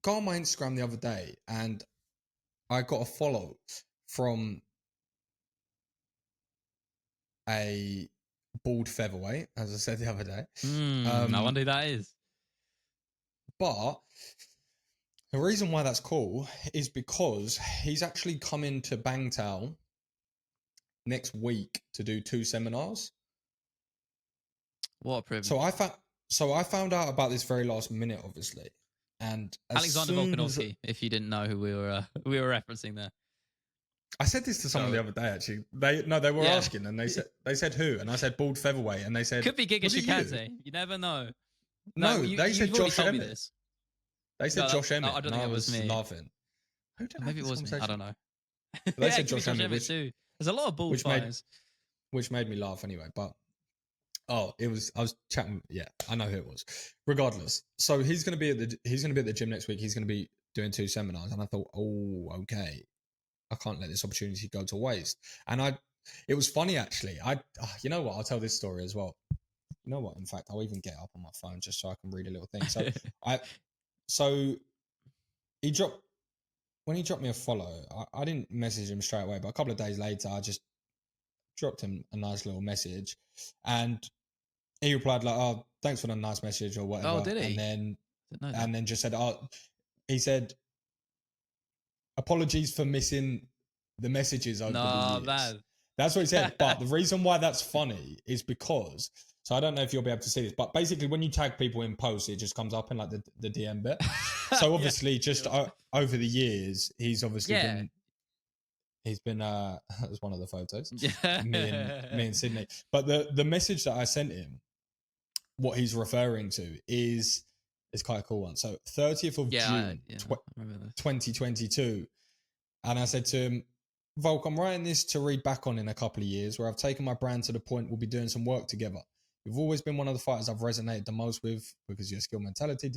got on my Instagram the other day, and I got a follow from a bald featherweight, as I said the other day. I wonder who that is. But the reason why that's cool is because he's actually coming to Bangtao next week to do 2 seminars. What a privilege. So I found out about this very last minute, obviously. And Alexander Volkanovski, if you didn't know who we were referencing there. I said this to someone the other day, actually. They were asking, and they said who, and I said bald featherweight, and they said could be Giga Shikaze. You never know. No, they said Josh Emmett. This. They said Josh Emmett. I don't think it was me. Laughing. Maybe it was me. I don't know. They said Josh Emmett too. There's a lot of bald fighters, which made me laugh anyway. But I was chatting. Yeah, I know who it was. Regardless, so he's going to be at the gym next week. He's going to be doing 2 seminars, and I thought, oh, okay. I can't let this opportunity go to waste. And it was funny, actually. You know what? I'll tell this story as well. You know what? In fact, I'll even get up on my phone just so I can read a little thing. So when he dropped me a follow, I didn't message him straight away, but a couple of days later, I just dropped him a nice little message, and he replied like, "Oh, thanks for the nice message," or whatever. Oh, did he? And then just said, he said, apologies for missing the messages over the years. Man. That's what he said. But the reason why that's funny is because, so I don't know if you'll be able to see this, but basically when you tag people in posts, it just comes up in like the DM bit. So obviously over the years, he's obviously been, that's one of the photos, me and Sydney. But the message that I sent him, what he's referring to is quite a cool one. So 30th of June, 2022. And I said to him, Volk, I'm writing this to read back on in a couple of years where I've taken my brand to the point we'll be doing some work together. You've always been one of the fighters I've resonated the most with because of your skill mentality.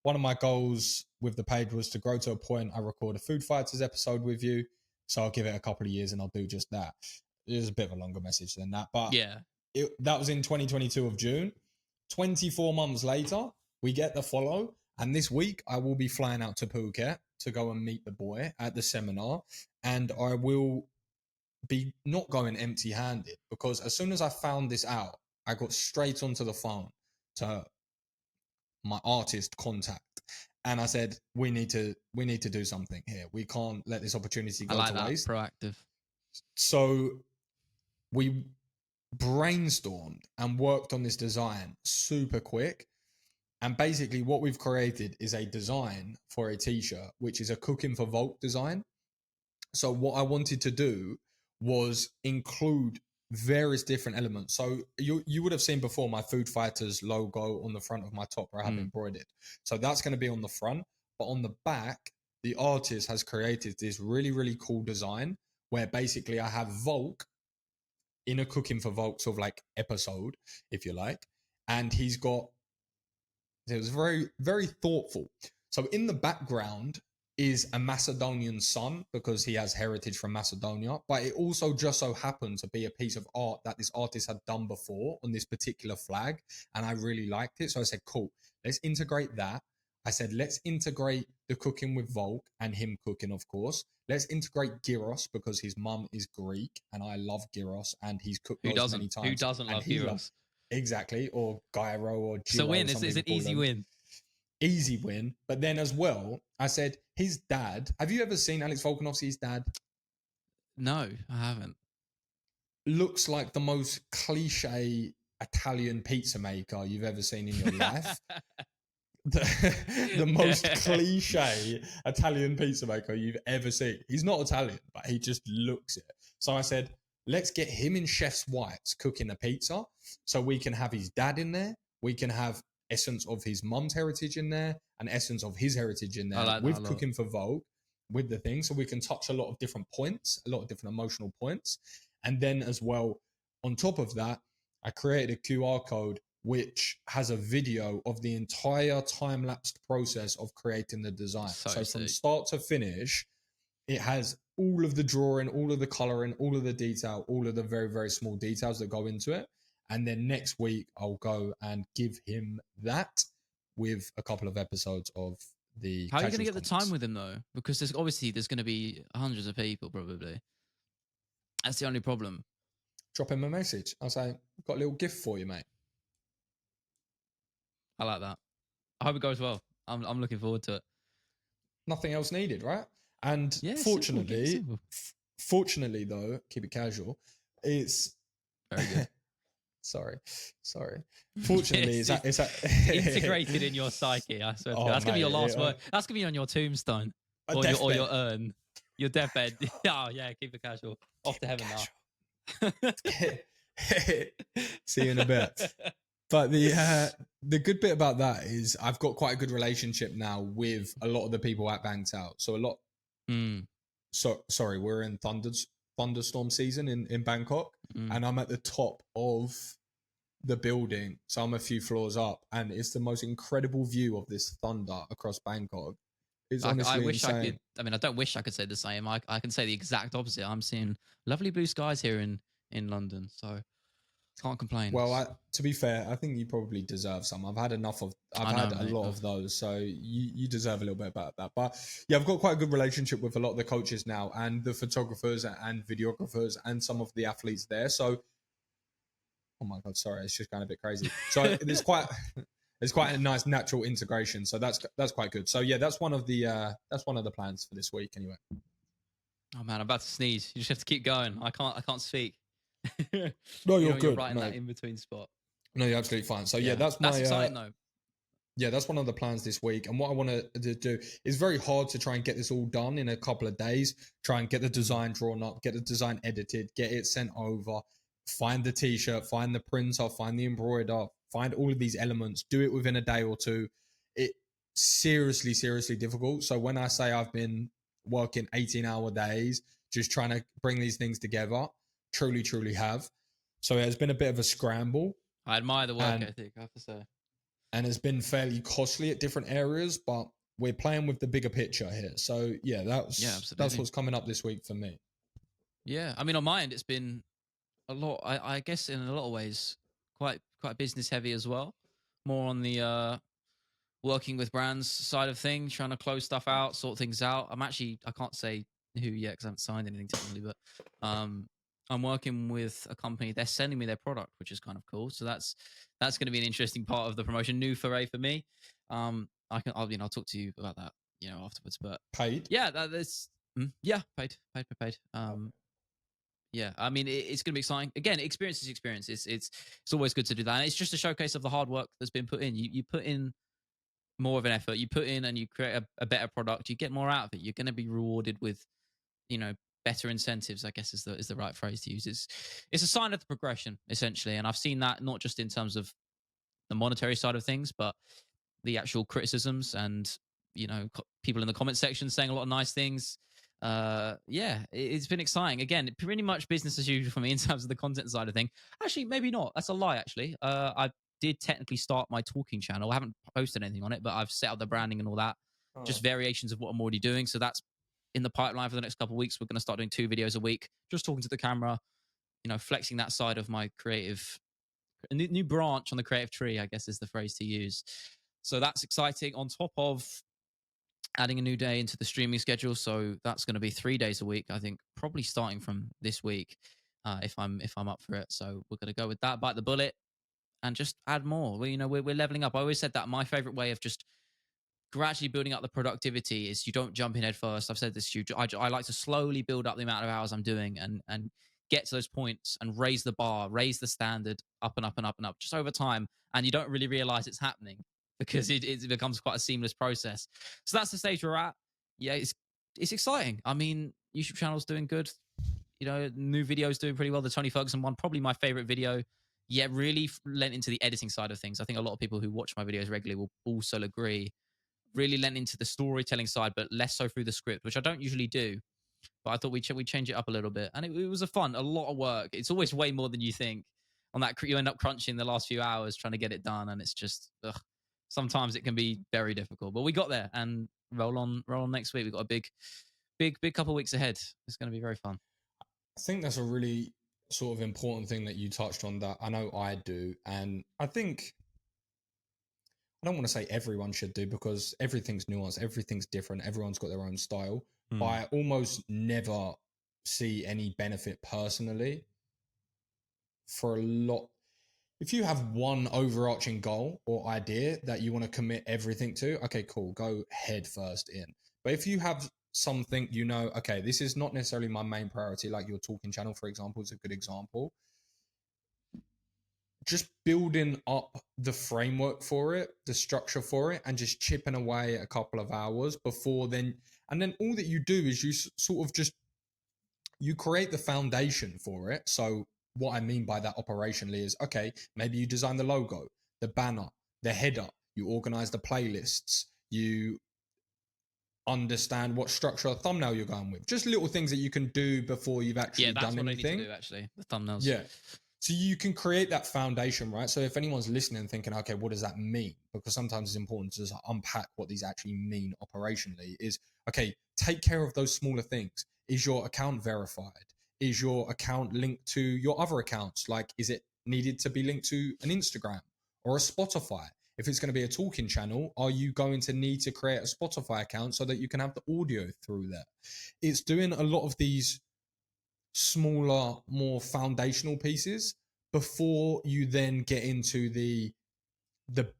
One of my goals with the page was to grow to a point I record a Food Fighters episode with you. So I'll give it a couple of years and I'll do just that. It was a bit of a longer message than that. But that was in 2022 of June. 24 months later, we get the follow. And this week, I will be flying out to Phuket to go and meet the boy at the seminar. And I will be not going empty-handed because as soon as I found this out, I got straight onto the phone to my artist contact, and I said, we need to do something here. We can't let this opportunity go to waste. Proactive. So we brainstormed and worked on this design super quick. And basically what we've created is a design for a t-shirt, which is a Cooking for Volk design. So what I wanted to do was include various different elements. So you would have seen before my Food Fighters logo on the front of my top where I have embroidered. So that's going to be on the front, but on the back, the artist has created this really, really cool design where basically I have Volk in a Cooking for Volk sort of like episode, if you like. And it was very, very thoughtful. So in the background is a Macedonian sun because he has heritage from Macedonia, but it also just so happened to be a piece of art that this artist had done before on this particular flag, and I really liked it. So I said, cool, let's integrate that. I said, let's integrate the cooking with Volk and him cooking, of course. Let's integrate gyros because his mum is Greek and I love gyros and he's cooked those many times. Who doesn't love gyros? Exactly, or gyro or gyro. It's a win. It's an easy win. Easy win. But then as well, I said, his dad, have you ever seen Alex Volkanovski's dad? No, I haven't. Looks like the most cliche Italian pizza maker you've ever seen in your life. The most cliche Italian pizza maker you've ever seen. He's not Italian, but he just looks it. So I said, let's get him in chef's whites cooking a pizza so we can have his dad in there. We can have essence of his mum's heritage in there and essence of his heritage in there with Cooking for Vogue, with the thing. So we can touch a lot of different points, a lot of different emotional points. And then as well, on top of that, I created a QR code which has a video of the entire time-lapsed process of creating the design. So from start to finish, it has all of the drawing, all of the coloring, all of the detail, all of the very, very small details that go into it. And then next week, I'll go and give him that with a couple of episodes of the... How are you going to get the time with him, though? Because there's going to be hundreds of people, probably. That's the only problem. Drop him a message. I'll say, I've got a little gift for you, mate. I like that. I hope it goes well. I'm looking forward to it. Nothing else needed, right? And yeah, fortunately, fortunately though, keep it casual. It's very good. sorry. Fortunately, it's integrated in your psyche. I swear. That's gonna be your last word. That's gonna be on your tombstone or your urn, your deathbed. Oh yeah, keep it casual. Off to heaven now. See you in a bit. But the good bit about that is I've got quite a good relationship now with a lot of the people at Banged Out. So a lot. Sorry, we're in thunderstorm season in Bangkok, and I'm at the top of the building. So I'm a few floors up, and it's the most incredible view of this thunder across Bangkok. It's honestly I wish insane. I could. I mean, I don't wish I could say the same. I can say the exact opposite. I'm seeing lovely blue skies here in London, so can't complain. Well, to be fair, I think you probably deserve some. I've had a lot of those, so you deserve a little bit about that. But yeah, I've got quite a good relationship with a lot of the coaches now, and the photographers and videographers, and some of the athletes there. So, oh my god, sorry, it's just going a bit crazy. So there's quite a nice natural integration. So that's quite good. So yeah, that's one of the plans for this week anyway. Oh man, I'm about to sneeze. You just have to keep going. I can't speak. No, you're good. You're right in that in between spot. No, you're absolutely fine. So yeah, that's exciting though. Yeah, that's one of the plans this week. And what I want to do is very hard to try and get this all done in a couple of days. Try and get the design drawn up, get the design edited, get it sent over, find the t-shirt, find the printer, find the embroider, find all of these elements, do it within a day or two. It's seriously difficult. So when I say I've been working 18-hour days, just trying to bring these things together, truly have. So it has been a bit of a scramble. I admire the work ethic, I have to say. And it's been fairly costly at different areas, but we're playing with the bigger picture here. So yeah, that's what's coming up this week for me. Yeah, I mean, on my end, it's been a lot. I guess in a lot of ways, quite business heavy as well. More on the working with brands side of things, trying to close stuff out, sort things out. I can't say who yet because I haven't signed anything technically, but I'm working with a company. They're sending me their product, which is kind of cool. So that's going to be an interesting part of the promotion. New foray for me. I'll talk to you about that, afterwards. But Paid? yeah, yeah, paid. Okay. Yeah, I mean, it's going to be exciting. Again, experience is experience. It's always good to do that. And it's just a showcase of the hard work that's been put in. You put in more of an effort. You put in and you create a better product. You get more out of it. You're going to be rewarded with, better incentives, I guess is the right phrase to use. It's a sign of the progression, essentially. And I've seen that not just in terms of the monetary side of things, but the actual criticisms and people in the comment section saying a lot of nice things. Yeah, it's been exciting. Again, pretty much business as usual for me in terms of the content side of thing. Actually, maybe not. That's a lie. Actually, I did technically start my talking channel. I haven't posted anything on it, but I've set up the branding and all that. Oh. Just variations of what I'm already doing. So that's in the pipeline for the next couple of weeks. We're going to start doing 2 videos a week, just talking to the camera, flexing that side of my creative, a new branch on the creative tree, I guess is the phrase to use. So that's exciting. On top of adding a new day into the streaming schedule, so that's going to be 3 days a week. I think probably starting from this week, if I'm up for it. So we're going to go with that, bite the bullet, and just add more. We're leveling up. I always said that my favorite way of just gradually building up the productivity is you don't jump in head first. I've said this to you. I like to slowly build up the amount of hours I'm doing and get to those points and raise the bar, raise the standard up and up and up and up just over time. And you don't really realize it's happening because it becomes quite a seamless process. So that's the stage we're at. Yeah, it's exciting. I mean, YouTube channel's doing good. New videos doing pretty well. The Tony Ferguson one, probably my favorite video. Yeah, really lent into the editing side of things. I think a lot of people who watch my videos regularly will also agree. Really lent into the storytelling side, but less so through the script, which I don't usually do. But I thought we'd change it up a little bit. And it was a lot of work. It's always way more than you think. On that, you end up crunching the last few hours trying to get it done. And it's just, sometimes it can be very difficult. But we got there and roll on next week. We've got a big couple of weeks ahead. It's going to be very fun. I think that's a really sort of important thing that you touched on that I know I do. And I think I don't want to say everyone should do because everything's nuanced, everything's different, everyone's got their own style. But I almost never see any benefit personally for a lot. If you have one overarching goal or idea that you want to commit everything to, okay, cool, go head first in. But if you have something, okay, this is not necessarily my main priority, like your talking channel, for example, is a good example. Just building up the framework for it, the structure for it, and just chipping away a couple of hours before then. And then all that you do is you sort of you create the foundation for it. So what I mean by that operationally is, okay, maybe you design the logo, the banner, the header, you organize the playlists, you understand what structure or thumbnail you're going with. Just little things that you can do before you've actually done anything. I need to do, actually, the thumbnails. Yeah. So you can create that foundation, right? So if anyone's listening and thinking, okay, what does that mean? Because sometimes it's important to just unpack what these actually mean operationally is, okay, take care of those smaller things. Is your account verified? Is your account linked to your other accounts? Like, is it needed to be linked to an Instagram or a Spotify? If it's going to be a talking channel, are you going to need to create a Spotify account so that you can have the audio through there? It's doing a lot of these smaller, more foundational pieces before you then get into the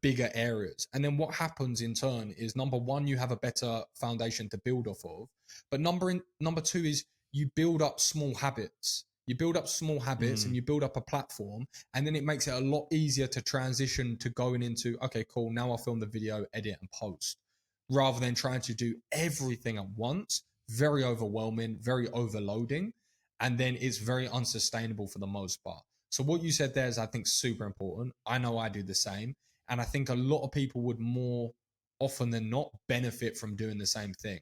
bigger areas. And then what happens in turn is, number one, you have a better foundation to build off of. But number two is you build up small habits. You build up small habits and you build up a platform, and then it makes it a lot easier to transition to going into, okay, cool, now I'll film the video, edit and post, rather than trying to do everything at once. Very overwhelming, very overloading. And then it's very unsustainable for the most part. So what you said there is, I think, super important. I know I do the same. And I think a lot of people would more often than not benefit from doing the same thing.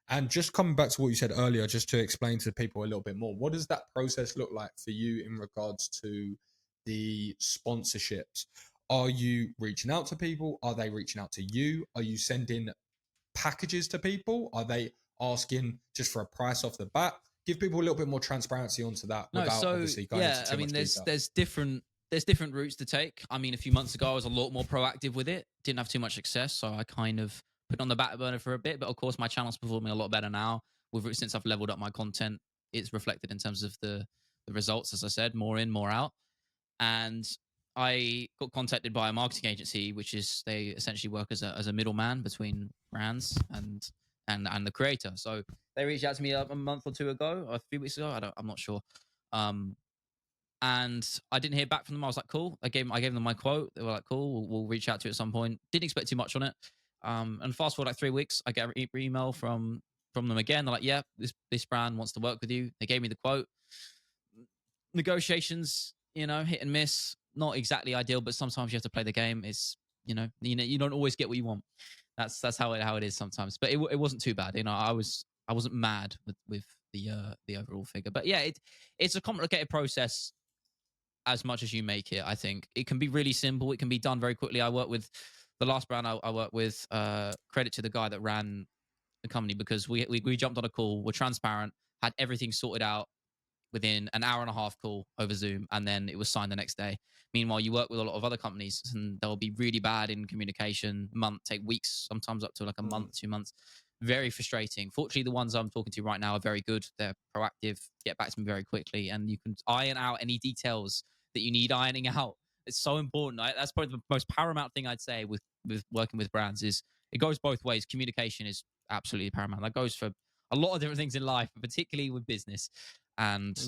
And just coming back to what you said earlier, just to explain to people a little bit more, what does that process look like for you in regards to the sponsorships? Are you reaching out to people? Are they reaching out to you? Are you sending packages to people? Are they asking just for a price off the bat? Give people a little bit more transparency onto that without obviously going into too much detail. There's different routes to take. I mean, a few months ago, I was a lot more proactive with it. Didn't have too much success, so I kind of put it on the back burner for a bit. But of course, my channel's performing a lot better now. Since I've leveled up my content, it's reflected in terms of the the results, as I said, more in, more out. And I got contacted by a marketing agency, which is they essentially work as a middleman between brands and the creator. So they reached out to me a month or two ago, or a few weeks ago. I'm not sure. And I didn't hear back from them. I was like, cool. I gave them my quote. They were like, cool. We'll reach out to you at some point. Didn't expect too much on it. And fast forward like 3 weeks, I get an email from them again. They're like, yeah, this brand wants to work with you. They gave me the quote. Negotiations, hit and miss. Not exactly ideal, but sometimes you have to play the game. It's you don't always get what you want. That's how it is sometimes. But it wasn't too bad. I wasn't mad with the overall figure. But yeah, it's a complicated process as much as you make it. I think it can be really simple. It can be done very quickly. I work with the last brand I worked with. Credit to the guy that ran the company, because we jumped on a call. We're transparent. Had everything sorted out within an hour and a half call over Zoom, and then it was signed the next day. Meanwhile, you work with a lot of other companies, and they'll be really bad in communication. Take weeks, sometimes up to like a month, 2 months. Very frustrating. Fortunately, the ones I'm talking to right now are very good. They're proactive, get back to me very quickly, and you can iron out any details that you need ironing out. It's so important. That's probably the most paramount thing I'd say with working with brands. Is it goes both ways. Communication is absolutely paramount. That goes for a lot of different things in life, but particularly with business. And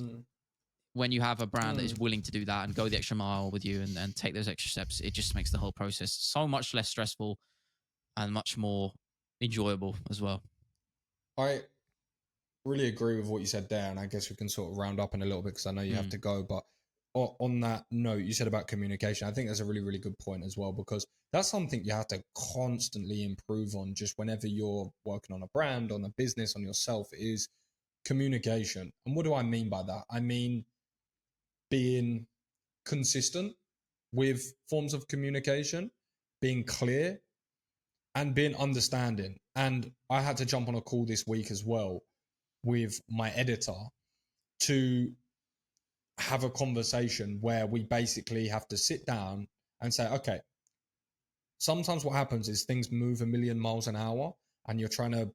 when you have a brand that is willing to do that and go the extra mile with you and take those extra steps, it just makes the whole process so much less stressful and much more enjoyable as well. I really agree with what you said there, and I guess we can sort of round up in a little bit because I know you have to go. But on that note, you said about communication. I think that's a really, really good point as well, because that's something you have to constantly improve on just whenever you're working on a brand, on a business, on yourself, is communication. And what do I mean by that? I mean being consistent with forms of communication, being clear, and being understanding. And I had to jump on a call this week as well with my editor to have a conversation where we basically have to sit down and say, okay, sometimes what happens is things move a million miles an hour and you're trying to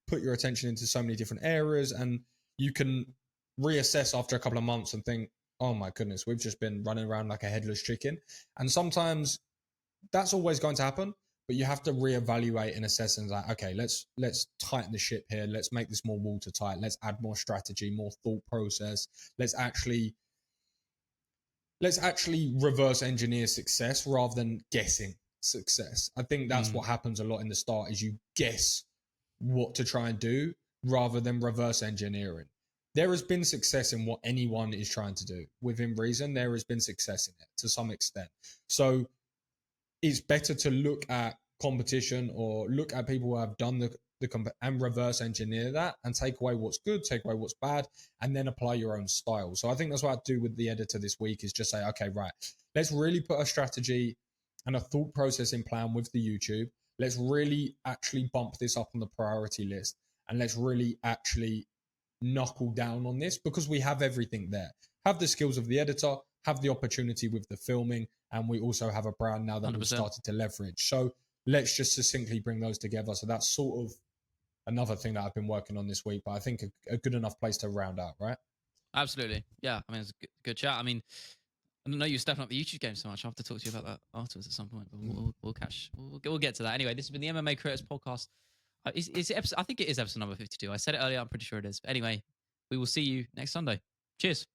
put your attention into so many different areas, and you can reassess after a couple of months and think, oh my goodness, we've just been running around like a headless chicken. And sometimes that's always going to happen, but you have to reevaluate and assess and like, okay, let's tighten the ship here. Let's make this more watertight. Let's add more strategy, more thought process. Let's actually reverse engineer success rather than guessing success. I think that's what happens a lot in the start, is you guess what to try and do rather than reverse engineering. There has been success in what anyone is trying to do. Within reason, there has been success in it to some extent. So it's better to look at competition or look at people who have done and reverse engineer that and take away what's good, take away what's bad, and then apply your own style. So I think that's what I do with the editor this week, is just say, okay, right, let's really put a strategy and a thought process in plan with the YouTube. Let's really actually bump this up on the priority list, and let's really actually knuckle down on this, because we have everything there. Have the skills of the editor, have the opportunity with the filming, and we also have a brand now that 100%. We've started to leverage. So let's just succinctly bring those together. So that's sort of another thing that I've been working on this week, but I think a good enough place to round out, right? Absolutely. Yeah. I mean, it's a good chat. I mean, I don't know you're stepping up the YouTube game so much. I'll have to talk to you about that afterwards at some point. But we'll get to that. Anyway, this has been the MMA Creators Podcast. I think it is episode number 52. I said it earlier. I'm pretty sure it is. But anyway, we will see you next Sunday. Cheers.